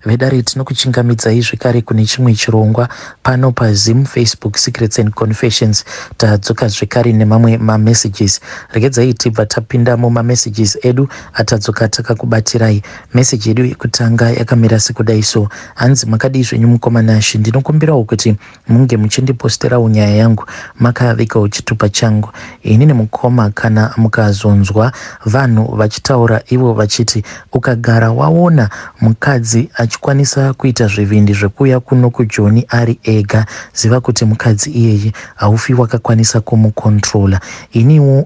vedare tinokuchingamidzai zvekare kune chimwe chirongwa pano paZim Facebook Secrets and Confessions. Tadzoka zvekare nemamwe mamessages. Regedzai tibva tapinda mumamessages edu atadzoka takakubatirai. Message yedu yekutanga yakamira sekudai so: hanzi makadii zvenyu mukomanashi, ndinokumbirawo kuti munge muchindiposterawo nyaya yangu makavikawo chitupa changu. Inini mukoma, kana mukazonzwa vanhu vachitaura ivo vachiti ukagara waona mukadzi achikwanisa kuita zvivindi zvekuuya kuno kuJoni ari ega, ziva kuti mukadzi iyeye haufi wakakwanisa kumukontrola.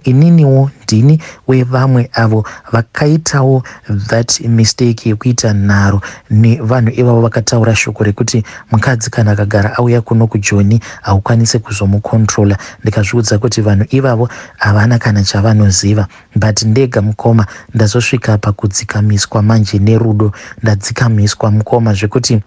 Ininiwo ndini wevamwe avo vakaitawo that mistake yekuita nharo nevanhu ivavo vakataura shoko rekuti mukadzi kana akagara auya kuno kuJoni haukwanisi kuzomukontrola. Ndikazviudza kuti vanhu ivavo havana kana chavanoziva, but ndega mukoma ndazosvika pakudzikamiswa manje nerudo. Ndadzikamiswa mukoma zvekuti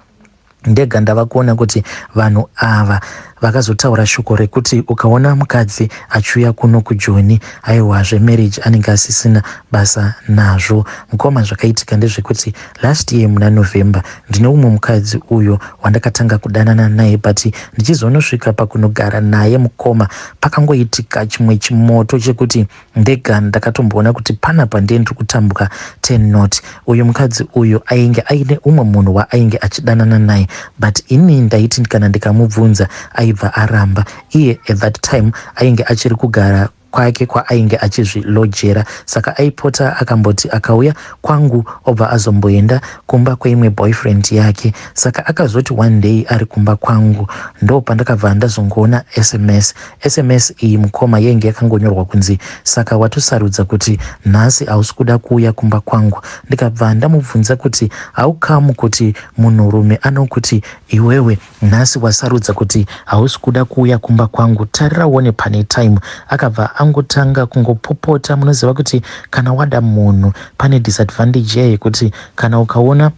ndega ndava kuona kuti vanhu ava vakazotaura shoko rekuti ukaona mukadzi achiuya kuno kuJoni, aiwa zvemarriage anenge asisina basa nazvo. Mukoma, zvakaitika ndezvekuti last year muna November ndine umwe mukadzi uyo wandakatanga kudanana naye, but ndichizonosvika pakunogara naye mukoma pakangoitika chimwe chimoto chekuti ndega ndakatomboona kuti panapa ndiye ndiri kutambuka 10 knot. Uyu mukadzi uyo ainge aine umwe munhu waainge achidanana naye, but ini ndaiti kana ndikamubvunza aibva aramba. Iye at that time ainge achiri kugara kwake kwaainge achizvilojera, saka aipota akamboti akauya kwangu obva azomboenda kumba kweimwe boyfriend yake. Saka akazoti one day ari kumba kwangu ndo pandakabva ndazongoona SMS iyi mukoma yenge yakangonyorwa kunzi saka watosarudza kuti nhasi hausi kuda kuuya kumba kwangu. Ndikabva ndamubvunza kuti haukamu kuti munhurume anokuti iwewe nhasi wasarudza kuti hausi kuda kuuya kumba kwangu, tarira uone pane time. Akabva angotanga kungopopota. Munoziva kuti kana wada munhu pane disadvantage yekuti kana ukaona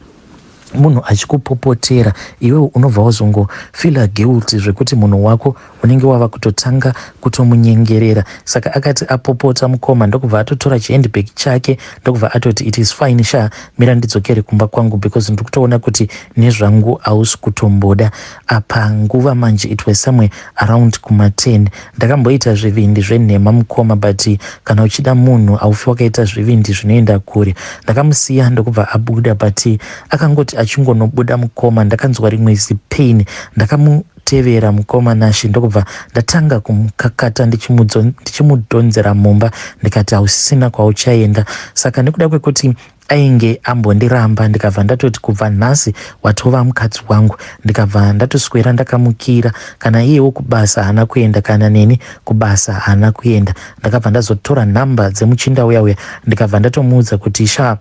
munhu achikupopotera iwewe unobva wazongofila guilt zvekuti munhu wako unenge wava kutotanga kutomunyengerera. Saka akati apopota mukoma ndokubva atotora chihandbag chake ndokubva atoti it is fine sha, mira ndidzokere kumba kwangu because ndiri kutoona kuti nezvangu hausi kutomboda. Apa nguva manje it was somewhere around kuma10. Ndakamboita zvivindi zvenhema mukoma, but kana uchida munhu haufi wakaita zvivindi zvinoenda kure. Ndakamusiya ndokubva abuda, but akangoti achingonobuda mukoma ndakanzwa rimwe zipain. Ndakamutevera mukoma nashi ndokubva ndatanga kumukakata ndichimudhonzera mumba ndikati hausisina kwauchaenda. Saka nekuda kwekuti ainge ambondiramba ndikabva ndatoti kubva nhasi watova mukadzi wangu. Ndikabva ndatoswera ndakamukira, kana iyewo kubasa haana kuenda kana neni kubasa haana kuenda. Ndakabva ndazotora nhamba dzemuchinda uya ndikabva ndatomuudza kuti sha,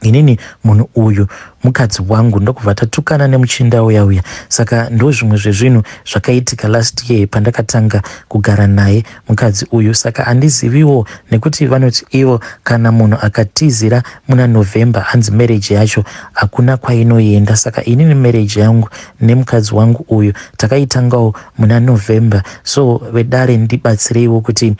inini munhu uyu mukadzi wangu, ndokubva tatukana nemuchinda uya. Saka ndo zvimwe zvezvinhu zvakaitika last year pandakatanga kugara naye mukadzi uyu. Saka handiziviwo nekuti vanoti ivo kana munhu akatizira muna November hanzi marriage yacho hakuna kwainoenda. Saka inini marriage yangu nemukadzi wangu uyu takaitangawo muna November. So vedare ndibatsireiwo kuti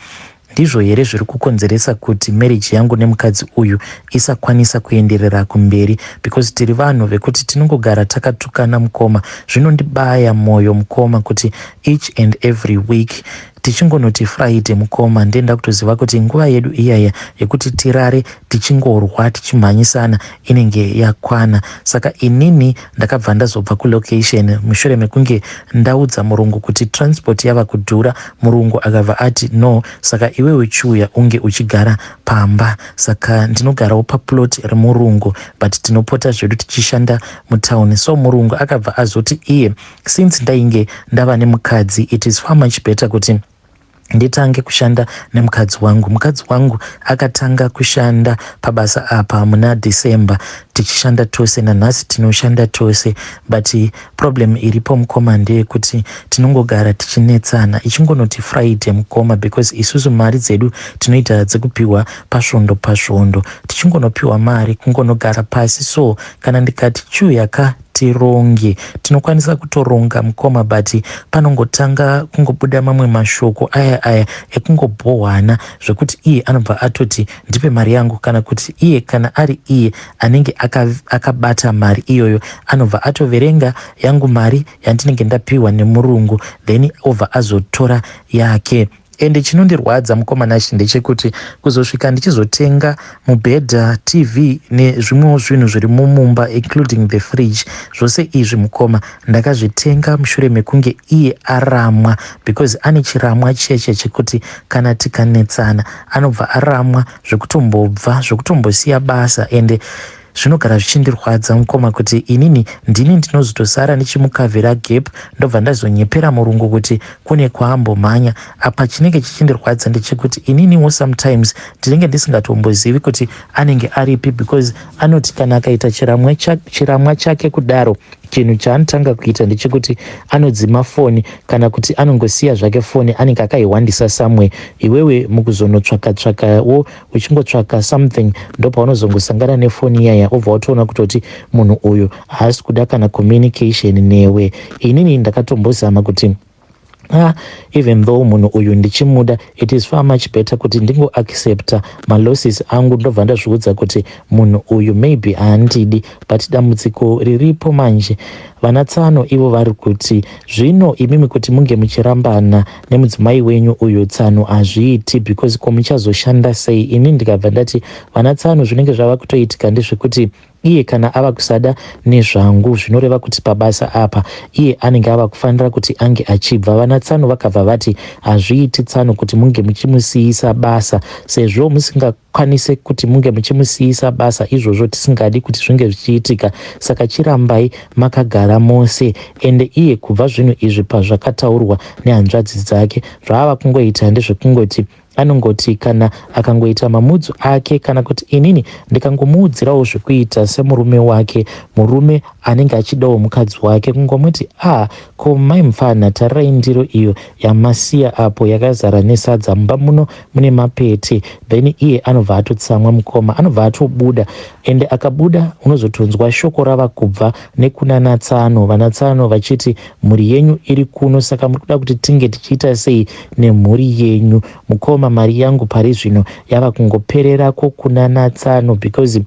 ndizvo here zviri kukonzeresa kuti marriage yangu nemukadzi uyu isakwanisa kuenderera kumberi, because tiri vanhu vekuti tinongogara takatukana mukoma. Zvinondibaya mwoyo mukoma kuti each and every week tichingonoti Friday mukoma ndenda kutoziva kuti nguva yedu iyaya yekuti tirare tichingorwa tichimhanyisana inenge yakwana. Saka inini ndakabva ndazobva kulocation mushure mekunge ndaudza murungu kuti transport yava kudhura. Murungu akabva ati no, saka iwewe chiuya unge uchigara pamba. Saka ndinogarawo paplot remurungu, but tinopota zvedu tichishanda mutauni. So murungu akabva azoti iye since ndainge ndava nemukadzi it is far much better kuti nditange kushanda nemukadzi wangu. Mukadzi wangu akatanga kushanda pabasa apa muna December, tichishanda tose nanhasi tinoshanda tose, but problem iripo mukoma ndeyekuti tinongogara tichinetsana. Ichingonoti Friday mukoma because isusu mari dzedu tinoita dzekupiwa pasvondo. Tichingonopiwa mari kungonogara pasi. So kana ndikati chiuya ka tironge. Tinokwanisa kutoronga mukoma, but panongotanga kungobuda mamwe mashoko aya ekungobhohwana zvekuti iye anobva atoti ndipe mari yangu, kana kuti iye kana ari iye anenge akabata mari iyoyo anobva atoverenga yangu mari yandinenge ndapiwa nemurungu, then obva azotora yake. Ende chinondirwadza mukomana ndechekuti kuzosvika ndichizotenga mubhedha, TV nezvimwewo zvinhu zviri mumumba including the fridge, zvose izvi mukoma ndakazvitenga mushure mekunge iye aramwa, because ane chiramwa cheche chekuti kana tikanetsana anobva aramwa zvekutombosiya basa. Ende zvinogara zvichindirwadza mukoma kuti inini ndini ndinozotosara ndichimukavhira gap, ndobva ndazonyepera murungu kuti kune kwaambomhanya. Apa chinenge chichindirwadza ndechekuti ininiwo sometimes ndinenge ndisingatombozivi kuti anenge aripi, because anoti kana akaita chiramwa chake kudaro, chinhu chaanotanga kuita ndechekuti anodzima foni, kana kuti anongosiya zvake foni anenge akaihwandisa somewhere. Iwewe mukuzonotsvaka-tsvakawo uchingotsvaka something, ndopaunozongosangana nefoni iyaya, obva watoona kutoti munhu uyu haasi kuda kana communication newe. Inini ndakatombozama kuti even though munhu uyu ndichimuda, it is far much better kuti ndingoaccepta malosses angu, ndobva ndazviudza kuti munhu uyu maybe haandidi. But dambudziko riripo manje, vanatsano ivo vari kuti zvino imimi kuti munge muchirambana nemudzimai wenyu uyu, tsano hazviiti, because komuchazoshanda sei? Ini ndikabva ndati vanatsano zvinenge zvava kutoitika ndezvekuti iye kana ava kusada nezvangu, zvinoreva kuti pabasa apa iye anenge ava kufanira kuti ange achibva. Vanatsano vakabva vati hazviiti tsano kuti munge muchimusiyisa basa, sezvo musingakwanise kuti munge muchimusiyisa basa izvozvo tisingadi kuti zvinge zvichiitika, saka chirambai makagara mose. Ende iye kubva zvinhu izvi pazvakataurwa nehanzvadzi dzake, zvaava kungoita ndezvekungoti anongoti kana akangoita mamudzo ake, kana kuti inini ndikangomuudzirawo zvekuita semurume wake, murume anenge achidawo mukadzi wake, kungomuti ko mai mufana, tarirai ndiro iyo yamasiya apo yakazara nesadza, mumba muno mune mapete. Then iye anobva atotsamwa mukoma, anobva atobuda. Ende akabuda unozotonzwa shoko rava kubva nekuna natsano, vanatsano vachiti mhuri yenyu iri kuno, saka muri kuda kuti tinge tichiita sei nemhuri yenyu? Mukoma, mari yangu pari zvino yava kungopererako kuna natsano, because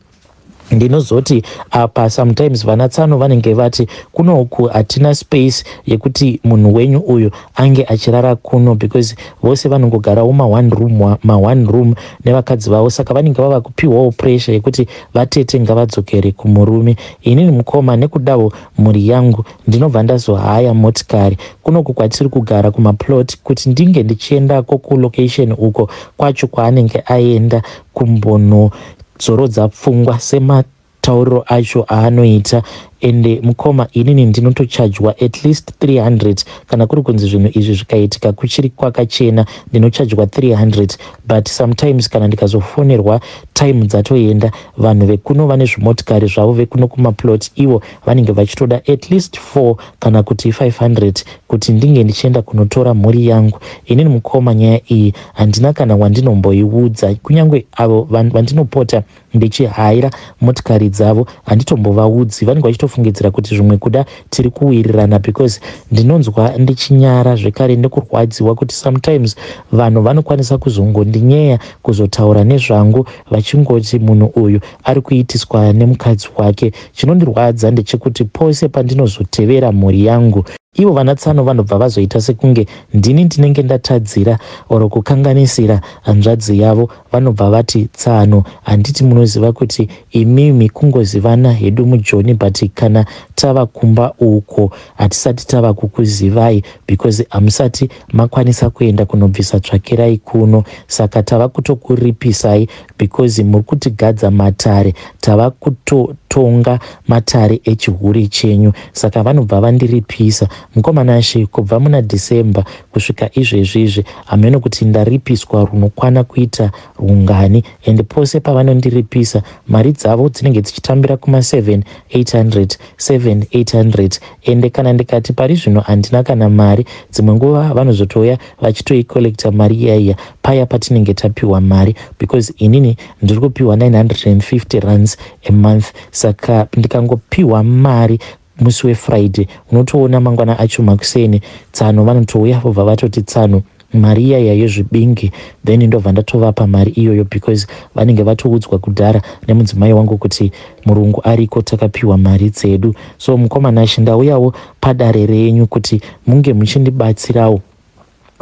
ndinozoti apa sometimes vanatsano vanenge vati kunoku hatina space yekuti munhu wenyu uyu ange achirara kuno, because vose vanongogarawo ma1 room nevakadzi vavo, saka vanenge vava kupiwawo pressure yekuti vatete ngavadzokere kumurume. Inini mukoma, nekudawo mhuri yangu ndinobva ndazohaya motikari kunoku kwatiri kugara kumaplot, kuti ndinge ndichiendako kulocation uko kwacho kwaanenge aenda kumbonodzorodza pfungwa sematauriro acho aanoita. Ende mukoma, inini ndinotochajwa at least 300 kana kuri kunzi zvinhu izvi zvikaitika kuchiri kwakachena, ndinochajwa 300. But sometimes kana ndikazofonerwa time dzatoenda, vanhu vekuno vane zvimotikari zvavo vekuno kumaplot, ivo vanenge vachitoda at least 4 kana kuti 500 kuti ndinge ndichienda kunotora mhuri yangu. Inini mukoma, nyaya iyi handina kana wandinomboiudza, kunyange avo vandinopota ndichihayira motikari dzavo handitombovaudzi. Vanenge vachitofungidzira kuti zvimwe kuda tiri kuwirirana, because ndinonzwa ndichinyara zvekare nekurwadziwa kuti sometimes vanhu vanokwanisa kuzongondinyaya kuzotaura nezvangu, vachingoti munhu uyu ari kuitiswa nemukadzi wake. Chinondirwadza ndechekuti pose pandinozotevera mhuri yangu, ivo vanatsano vanobva vazoita sekunge ndini ndinenge ndatadzira oro kukanganisira hanzvadzi yavo. Vanobva vati tsano, handiti munoziva kuti imimi kungozivana hedu mujoni, but kana tava kumba uko hatisati tava kukuzivai, because hamusati makwanisa kuenda kunobvisa tsvakirai kuno, saka tava kutokuripisai because muri kutigadza matare, tava kutotonga matare echihuri chenyu, saka vanobva vandiripisa. Mukomana she, kubva muna December kusvika izvezvizvi hameno kuti ndaripiswa runokwana kuita rungani. Ende pose pavanondiripisa mari dzavo dzinenge dzichitambira kuma 700-800. Ende kana ndikati pari zvino handina kana mari, dzimwe nguva vanozotoya vachitoikolekta mari iyaiya paya patinenge tapiwa mari, because inini ndiri kupiwa 950 rands a month. Saka ndikangopiwa mari musi weFriday unotoona mangwana acho makuseni tsano vanotouya vobva vatoti tsano mari iyaya yezvibingi, then ndobva ndatovapa mari iyoyo because vanenge vatoudzwa kudhara nemudzimai wangu kuti murungu ariko takapiwa mari dzedu. So mukomana ndauyawo padare renyu kuti munge muchindibatsirawo.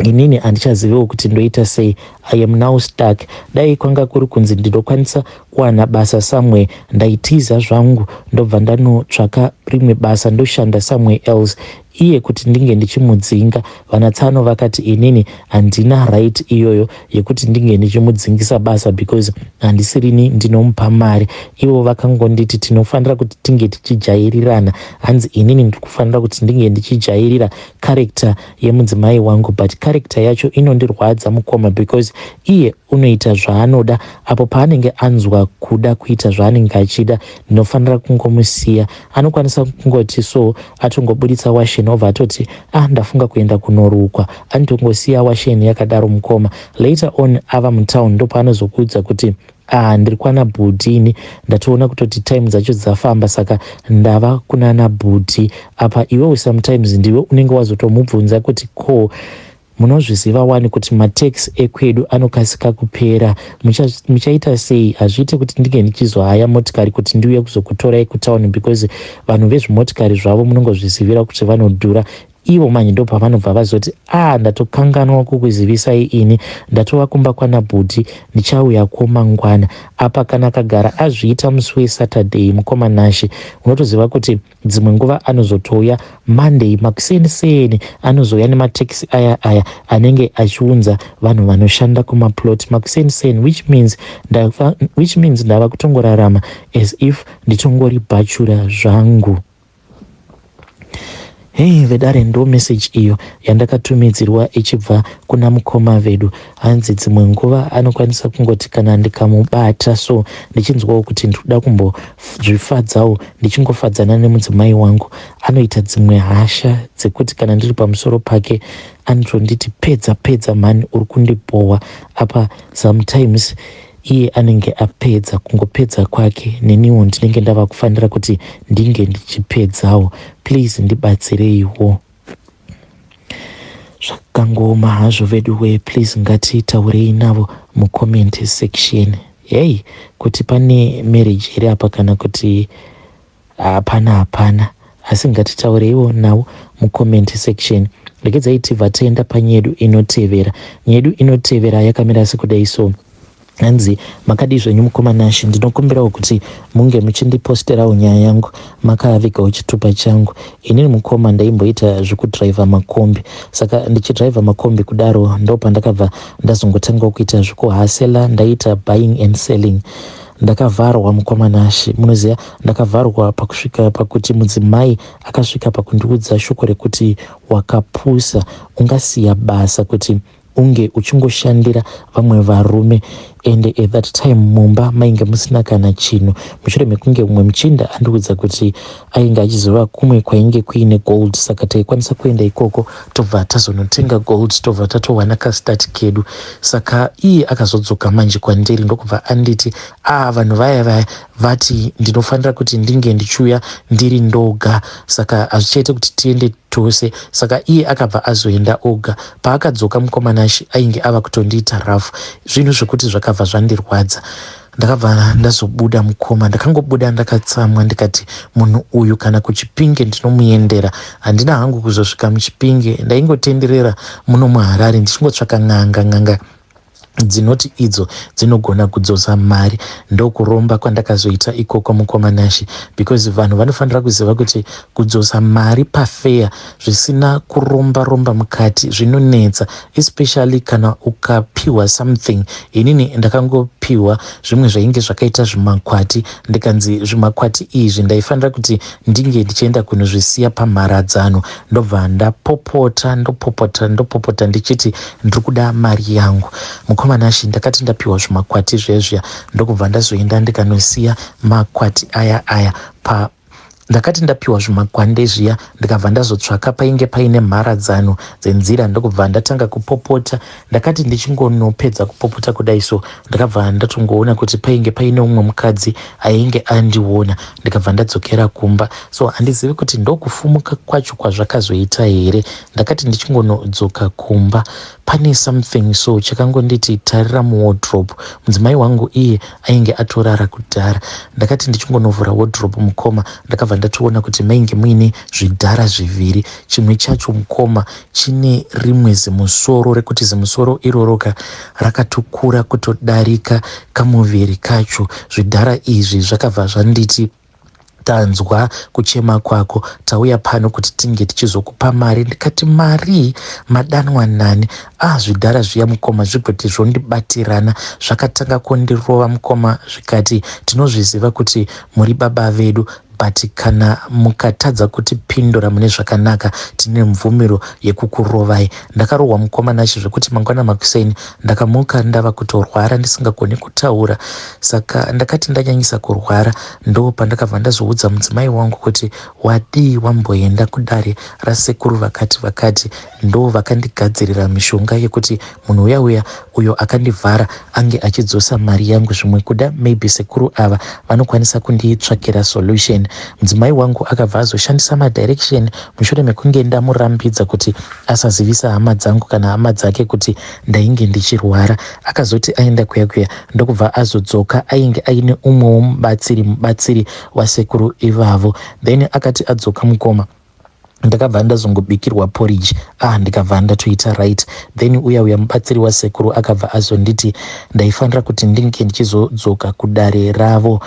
Inini handichaziviwo kuti ndoita sei. I am now stuck. Dai kwanga kuri kunzi ndinokwanisa kuwana basa somewhere, ndaitiza zvangu ndobva ndanotsvaka rimwe basa ndoshanda somewhere else. Iye kuti ndinge ndichimudzinga, vanatsano vakati inini handina right iyoyo yekuti ndinge ndichimudzingisa basa because handisirini ndinomupa mari. Ivo vakangonditi tinofanira kuti tinge tichijairirana. Hanzi inini ndikufanira kuti ndinge ndichijairira character yemudzimai wangu, but character yacho inondirwadza mukoma because iye unoita zvaanoda. Apo paanenge anzwa kuda kuita zvaanenge achida, ndinofanira kungomusiya. Anokwanisa kungoti so atongobuditsa washeni obva atoti ndafunga kuenda kunorukwa, anotongosiya washeni yakadaro mukoma. Later on ava mutown ndo paanozokuudza kuti ndiri kwana bhudhini, ndatoona kutoti time dzacho dzafamba saka ndava kunana bhudhi apa. Iwewe sometimes ndiwe unenge wazotomubvunza kuti ko munozviziva wani kuti mataxi ekwedu anokasika kupera, muchaita sei? Hazviite kuti ndinge ndichizohaya motikari kuti ndiuye kuzokutorai kutauni because vanhu vezvimotikari zvavo munongozvizivira kuti vanodhura. Ivo manje ndo pavanobva vazoti ndatokanganwa kukuzivisai ini, ndatova kumba kwana bhudhi, ndichauyako mangwana. Apa kana akagara azviita musi weSaturday mukomanashe, unotoziva kuti dzimwe nguva anozotouya Monday makuseni anozouya nemataxi aya anenge achiunza vanhu vanoshanda kumaplot makuseni, which means ndava kutongorarama as if nditongori bachura zvangu. Hey vedare, ndo message iyo yandakatumidzirwa ichibva kuna mukoma vedu. Hanzi dzimwe nguva anokwanisa kungoti kana ndikamubata so ndichinzwawo kuti ndikuda kumbozvifadzawo ndichingofadzana nemudzimai wangu, anoita dzimwe hasha dzekuti kana ndiri pamusoro pake anotonditi pedza mani uri kundibohwa. Apa sometimes iye anenge apedza, kungopedza kwake neniwo ndinenge ndava kufanira kuti ndinge ndichipedzawo. Please ndibatsireiwo. Zvakangoma hazvo vedu we, please ngatitaurei navo mucomment section. Hey, kuti pane marriage here apa kana kuti hapana, asi ngatitaureiwo navo mucomment section. Regedzai tibva taenda panyedu inotevera. Nyedu inotevera yakamira sekudai so. Hanzi makadi zvenyu mukomanashe, ndinokumbirawo kuti munge muchindiposterawo nyaya yangu makavigawo chitupa changu. Inini mukoma ndaimboita zvekudhiraivha makombi, saka ndichidhiraivha makombi kudaro ndo pandakabva ndazongotanga kuita zvekuhasela, ndaita buying and selling. Ndakavharwa mukomanashe, munoziva ndakavharwa pakusvika pakuti mudzimai akasvika pakundiudza shoko rekuti wakapusa, ungasiya basa kuti unge uchingoshandira vamwe varume. And at that time mumba mainge musina kana chinhu. Mushure mekunge umwe muchinda andiudza kuti ainge achizova kumwe kwainge kuine gold, saka taikwanisa kuenda ikoko tobva tazonotenga gold, tobva tatowana kastati kedu. Saka iye akazodzoka manje kwandiri ndokubva anditi vanhu vaya vati ndinofanira kuti ndinge ndichiuya ndiri ndoga, saka hazvichaite kuti tiende tose. Saka iye akabva azoenda oga. Paakadzoka mukomanashe ainge ava kutondiita rafu, zvinhu zvekuti zvakabva zvandirwadza. Ndakabva ndazobuda mukoma, ndakangobuda ndakatsamwa ndikati munhu uyu kana kuchipinge ndinomuendera. Handina hangu kuzosvika muchipinge, ndaingotenderera muno muHarare ndichingotsvaka n'anga dzinoti idzo dzinogona kudzosa mari. Ndokuromba kwandakazoita ikoko mukomanashe, because vanhu vanofanira kuziva kuti kudzosa mari pafeya zvisina kuromba mukati zvinonetsa, especially kana ukapiwa something. Inini ndakangopiwa zvimwe zvainge zvakaita zvimakwati, ndikanzi zvimakwati izvi ndaifanira kuti ndinge ndichienda kunozvisiya pamharadzano. Ndobva ndapopota ndichiti ndiri kuda mari yangu. Mukomanashe ndakati ndapiwa zvimakwati zvezvia ndokubva ndazoenda ndikanosiya makwati aya ndakati ndapiwa zvimakwande zviya ndikabva ndazotsvaka painge paine mharadzano dzenzira ndokubva ndatanga kupopota. Ndakati ndichingonopedza kupopota kudai so ndakabva ndatongoona kuti painge paine umwe mukadzi ainge andiona, ndikabva ndadzokera kumba. So handizivi kuti ndokufumuka kwacho kwazvakazoita here. Ndakati ndichingonodzoka kumba pane something so chakangonditi tarira muwardrobe. Mudzimai wangu iye ainge atorara kudhara. Ndakati ndichingonovhura wardrobe mukoma ndakabva ndatoona kuti mainge muine zvidhara zviviri. Chimwe chacho mukoma chine rimwe zimusoro rekuti zimusoro iroroka rakatokura kutodarika kamuviri kacho. Zvidhara izvi zvakabva zvanditi, tanzwa kuchema kwako, tauya pano kuti tinge tichizokupa mari. Ndikati mari madanwanani. Zvidhara zviya mukoma zvigoti zvondibatirana zvakatanga kundirova mukoma zvikati tinozviziva kuti muri baba vedu, but kana mukatadza kutipindura mune zvakanaka tine mvumiro yekukurovai. Ndakarohwa mukoma nacho zvekuti mangwana makuseni ndakamuka ndava kutorwara ndisingagoni kutaura. Saka ndakati ndanyanyisa kurwara ndo pandakabva ndazoudza mudzimai wangu kuti wadii wamboenda kudare rasekuru vakati ndo vakandigadzirira mishonga yekuti munhu uya uyo akandivhara ange achidzosa mari yangu. Zvimwe kuda maybe sekuru ava vanokwanisa kundiitsvakira solution. Mudzimai wangu akabva azoshandisa madirection mushure mekunge ndamurambidza kuti asazivisa hama dzangu kana hama dzake kuti ndainge ndichirwara. Akazoti aenda kuya ndokubva azodzoka ainge aine umwewo mubatsiri wasekuru ivavo. Then akati adzoka mukoma ndakabva ndazongobikirwa porridge. Ndikabva ndatoita right. Then uya mubatsiri wasekuru akabva azonditi ndaifanira kuti ndinge ndichizodzoka kudare ravo.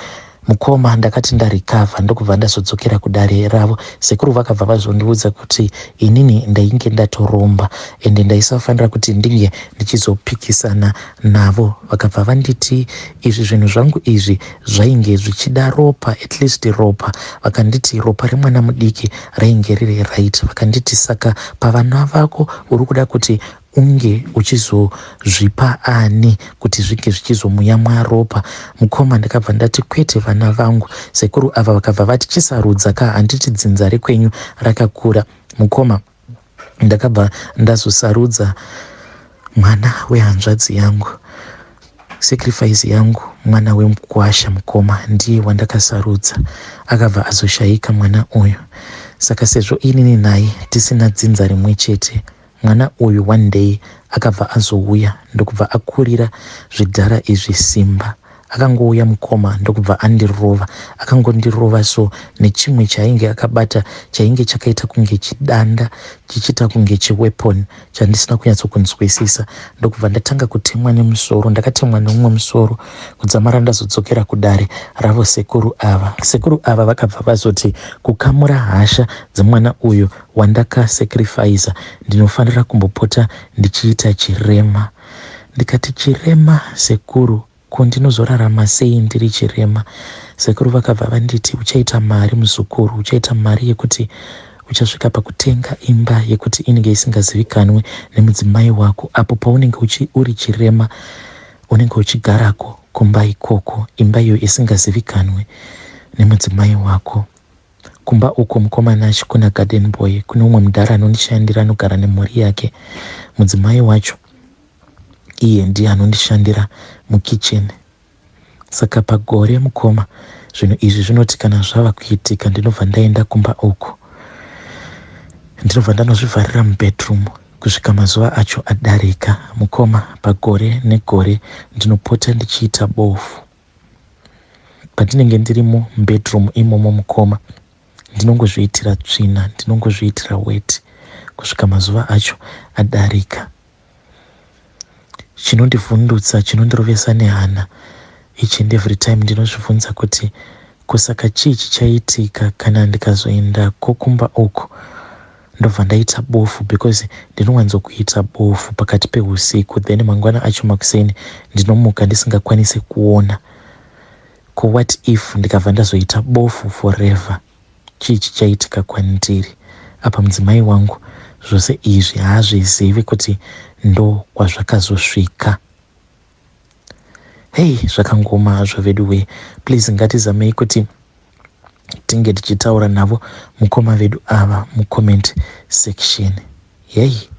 Mukoma ndakati ndarikavha ndokubva ndazodzokera kudare ravo. Sekuru vakabva vazondiudza kuti inini ndainge ndatoromba ende ndaisafanira kuti ndinge ndichizopikisana navo. Vakabva vanditi izvi zvinhu zvangu izvi zvainge zvichida ropa, at least ropa. Vakanditi ropa remwana mudiki rainge riri right. Vakanditi saka pavana vako uri kuda kuti unge uchizozvipa ani kuti zvinge zvichizomuyamwa ropa. Mukoma ndakabva ndati kwete vana vangu. Sekuru ava vakabva vati chisarudza handiti dzinza rekwenyu rakakura. Mukoma ndakabva ndazosarudza mwana wehanzvadzi yangu, sacrifice yangu, mwana wemukwasha. Mukoma ndiye wandakasarudza. Akabva azoshayika mwana uyu. Saka sezvo inini naye tisina dzinza rimwe chete, mwana uyu one day akabva azouya ndokubva akurira zvidhara izvi simba. Akangouya mukoma ndokubva andirova. Akangondirova so nechimwe chainge akabata chainge chakaita kunge chidanda chichita kunge chiweapon chandisina kunyatsokunzwisisa. Ndokubva ndatanga kutemwa nemusoro. Ndakatemwa neumwe musoro kudzamara ndazodzokera kudare ravo sekuru ava. Sekuru ava vakabva vazoti kukamura hasha dzemwana uyu wandakasacrifice ndinofanira kumbopota ndichiita chirema. Ndikati chirema sekuru, ko ndinozorarama sei ndiri chirema? Sekuru vakabva vanditi uchaita mari muzukuru, uchaita mari yekuti uchasvika pakutenga imba yekuti inenge isingazivikanwe nemudzimai wako. Apo paunenge uri chirema unenge uchigarako kumba ikoko, imba iyo isingazivikanwe nemudzimai wako. Kumba uko mukomana achi kuna garden boy, kuna umwe mudhara anondishandira anogara nemhuri yake. Mudzimai wacho iye ndiye anondishandira mukitchen. Saka pagore mukoma zvinhu izvi zvinoti kana zvava kuitika ndinobva ndaenda kumba uko. Ndinobva ndanozvivharira mubedroom kusvika mazuva acho adarika. Mukoma pagore negore ndinopota ndichiita bofu. Pandinenge ndiri mubedroom imomo mukoma ndinongozviitira tsvina, ndinongozviitira weti kusvika mazuva acho adarika. Chinondivhundutsa, chinondirovesa nehana each and every time ndinozvibvunza kuti kusaka chii chichaitika kana ndikazoenda kokumba uko ndobva ndaita bofu, because ndinowanzokuita bofu pakati peusiku, then mangwana acho makuseni ndinomuka ndisingakwanisi kuona. Ko what if ndikabva ndazoita bofu forever? Chii chichaitika kwandiri? Apa mudzimai wangu zvose izvi haazvizivi kuti ndo kwazvakazosvika. Hey, zvakangoma hazvo vedu we. Please ngatizamei kuti tinge tichitaura navo mukoma vedu ava mucomment section. Yei.